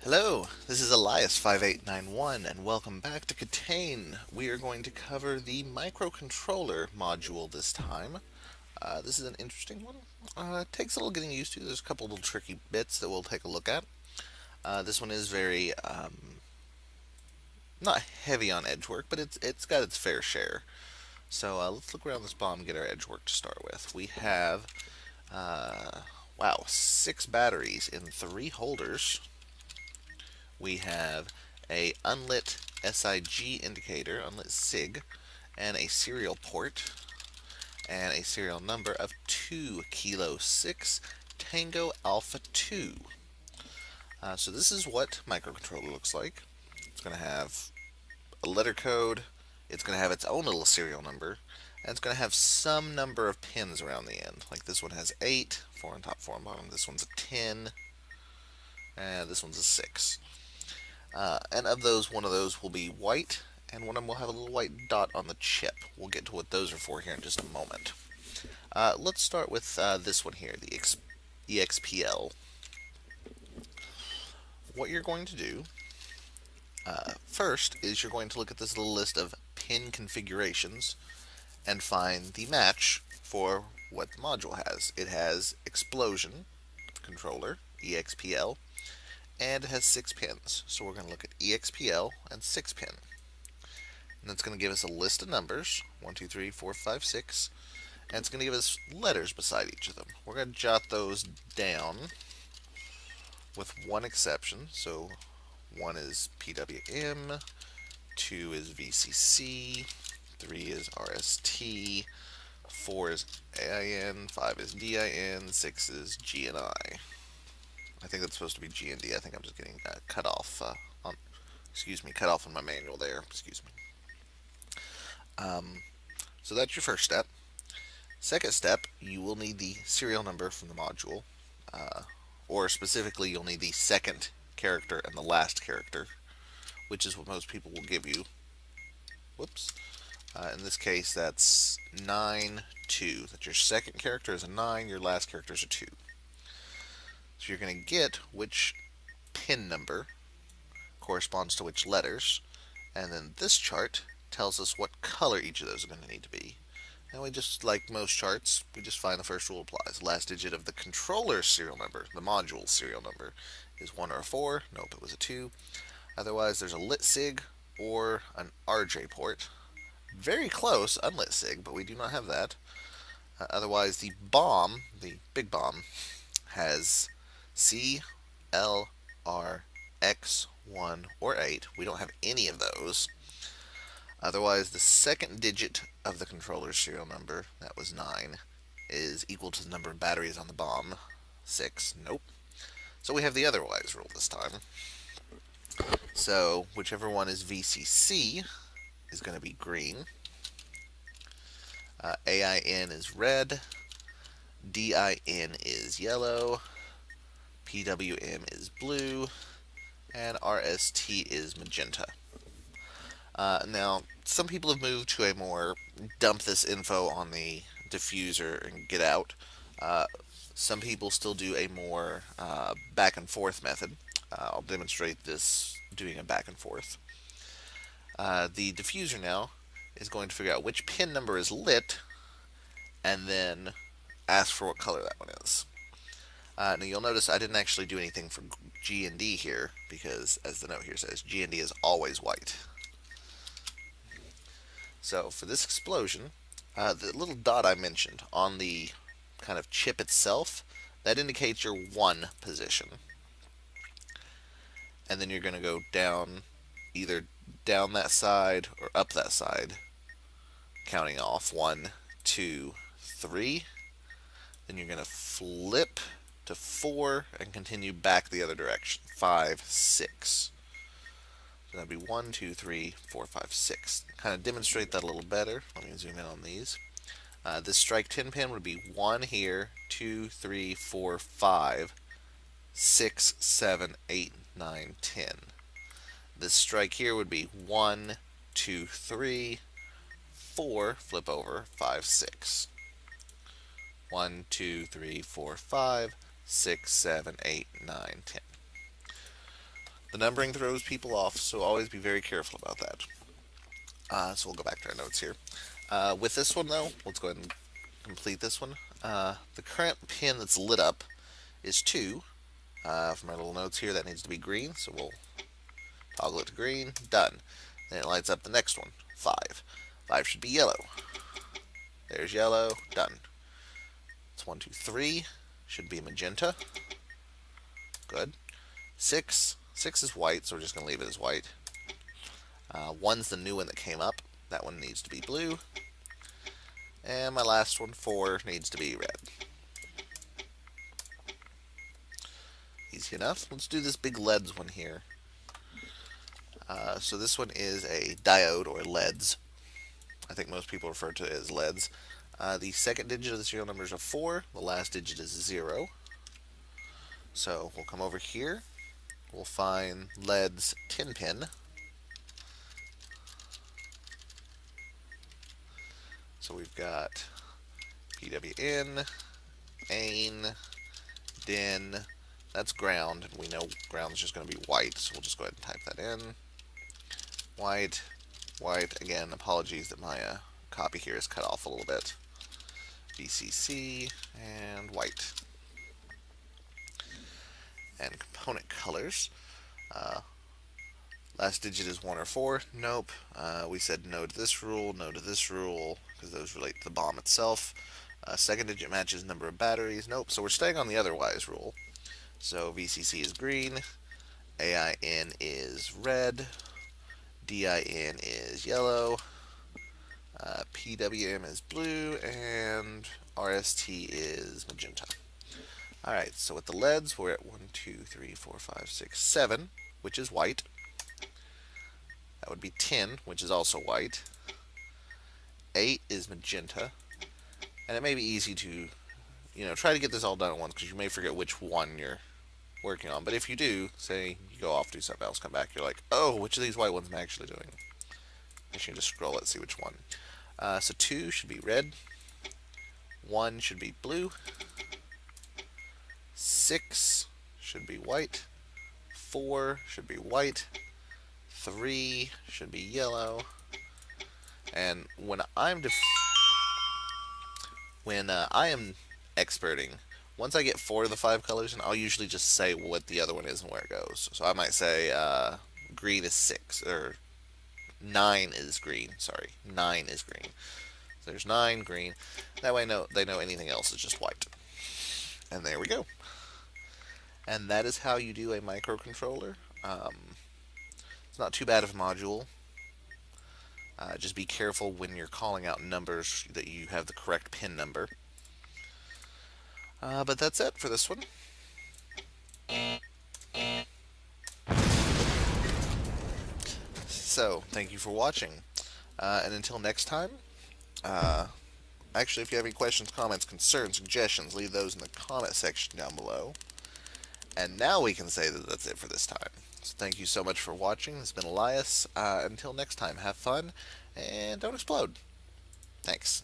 Hello, this is Elias5891 and welcome back to KTANE. We are going to cover the microcontroller module this time. This is an interesting one. It takes a little getting used to. There's a couple little tricky bits that we'll take a look at. This one is very not heavy on edge work, but it's got its fair share. So let's look around this bomb and get our edge work to start with. We have wow, 6 batteries in 3 holders. We have a unlit SIG indicator, unlit SIG, and a serial port, and a serial number of 2 Kilo 6 Tango Alpha 2. So this is what microcontroller looks like. It's going to have a letter code, it's going to have its own little serial number, and it's going to have some number of pins around the end. Like this one has 8, 4 on top, 4 on bottom. This one's a 10, and this one's a 6. And of those, one of those will be white, and one of them will have a little white dot on the chip. We'll get to what those are for here in just a moment. Let's start with this one here, the EXPL. What you're going to do first is you're going to look at this little list of pin configurations and find the match for what the module has. It has explosion controller, EXPL, and it has 6 pins. So we're going to look at EXPL and 6 pin. And it's going to give us a list of numbers 1, 2, 3, 4, 5, 6. And it's going to give us letters beside each of them. We're going to jot those down with one exception. So 1 is PWM, 2 is VCC, 3 is RST, 4 is AIN, 5 is DIN, 6 is GNI. I think that's supposed to be G and D. I think I'm just getting cut off cut off on my manual there. Excuse me. So that's your first step. Second step, you will need the serial number from the module, or specifically, you'll need the second character and the last character, which is what most people will give you. Whoops. In this case, that's 9, 2. That your second character is a 9, your last character is a 2. So you're going to get which pin number corresponds to which letters, and then this chart tells us what color each of those are going to need to be. And we just, like most charts, we just find the first rule applies. Last digit of the controller serial number, the module serial number, is 1 or a 4. Nope, it was a 2. Otherwise, there's a lit SIG or an RJ port. Very close, unlit SIG, but we do not have that. Otherwise, the bomb, the big bomb, has C, L, R, X, 1, or 8. We don't have any of those. Otherwise, the second digit of the controller's serial number, that was 9, is equal to the number of batteries on the bomb. 6, nope. So we have the otherwise rule this time. So whichever one is VCC is going to be green. AIN is red. DIN is yellow. PWM is blue. And RST is magenta. Now, some people have moved to a more dump this info on the diffuser and get out. Some people still do a more back and forth method. I'll demonstrate this doing a back and forth. The diffuser now is going to figure out which pin number is lit and then ask for what color that one is. Now you'll notice I didn't actually do anything for G and D here because, as the note here says, G and D is always white. So for this explosion, the little dot I mentioned on the kind of chip itself, that indicates your 1 position. And then you're going to go down, either down that side or up that side, counting off 1, 2, 3. Then you're going to flip to 4 and continue back the other direction. 5, 6. So that'd be 1, 2, 3, 4, 5, 6. Kind of demonstrate that a little better. Let me zoom in on these. This strike 10 pin would be 1 here, 2, 3, 4, 5, 6, 7, 8, 9, 10. This strike here would be 1, 2, 3, 4, flip over, 5, 6. 1, 2, 3, 4, 5, 6, 7, 8, 9, 10. The numbering throws people off, so always be very careful about that. So we'll go back to our notes here. With this one, though, let's go ahead and complete this one. The current pin that's lit up is 2. From our little notes here, that needs to be green, so we'll toggle it to green. Done. Then it lights up the next one, 5. 5 should be yellow. There's yellow. Done. It's 1, 2, 3. Should be magenta. Good. 6. 6 is white, so we're just going to leave it as white. 1's the new one that came up. That one needs to be blue. And my last one, 4, needs to be red. Easy enough. Let's do this big LEDs one here. So this one is a diode, or LEDs. I think most people refer to it as LEDs. The second digit of the serial number is a 4. The last digit is a 0. So we'll come over here. We'll find LEDs 10 pin. So we've got PWN, ANE, DIN. That's ground, and we know ground is just going to be white, so we'll just go ahead and type that in. White, white. Again, apologies that my copy here is cut off a little bit. VCC, and white. And component colors. Last digit is 1 or 4. Nope. We said no to this rule, no to this rule, because those relate to the bomb itself. Second digit matches number of batteries. Nope. So we're staying on the otherwise rule. So VCC is green, AIN is red, DIN is yellow, PWM is blue, and RST is magenta. Alright, so with the LEDs, we're at 1, 2, 3, 4, 5, 6, 7, which is white. That would be 10, which is also white. 8 is magenta. And it may be easy to, try to get this all done at once, because you may forget which one you're working on. But if you do, say you go off, do something else, come back, you're like, oh, which of these white ones am I actually doing? You can just scroll it, see which one. So 2 should be red. 1 should be blue. 6 should be white. 4 should be white. 3 should be yellow. And when I am experting, once I get 4 of the 5 colors, and I'll usually just say what the other one is and where it goes. So I might say green is 6, or 9 is green. Sorry, 9 is green. So there's 9 green. That way they know anything else is just white. And there we go. And that is how you do a microcontroller. It's not too bad of a module. Just be careful when you're calling out numbers that you have the correct pin number. But that's it for this one. So, thank you for watching. And until next time, actually, if you have any questions, comments, concerns, suggestions, leave those in the comment section down below. And now we can say that that's it for this time. So thank you so much for watching. This has been Elias. Until next time, have fun, and don't explode. Thanks.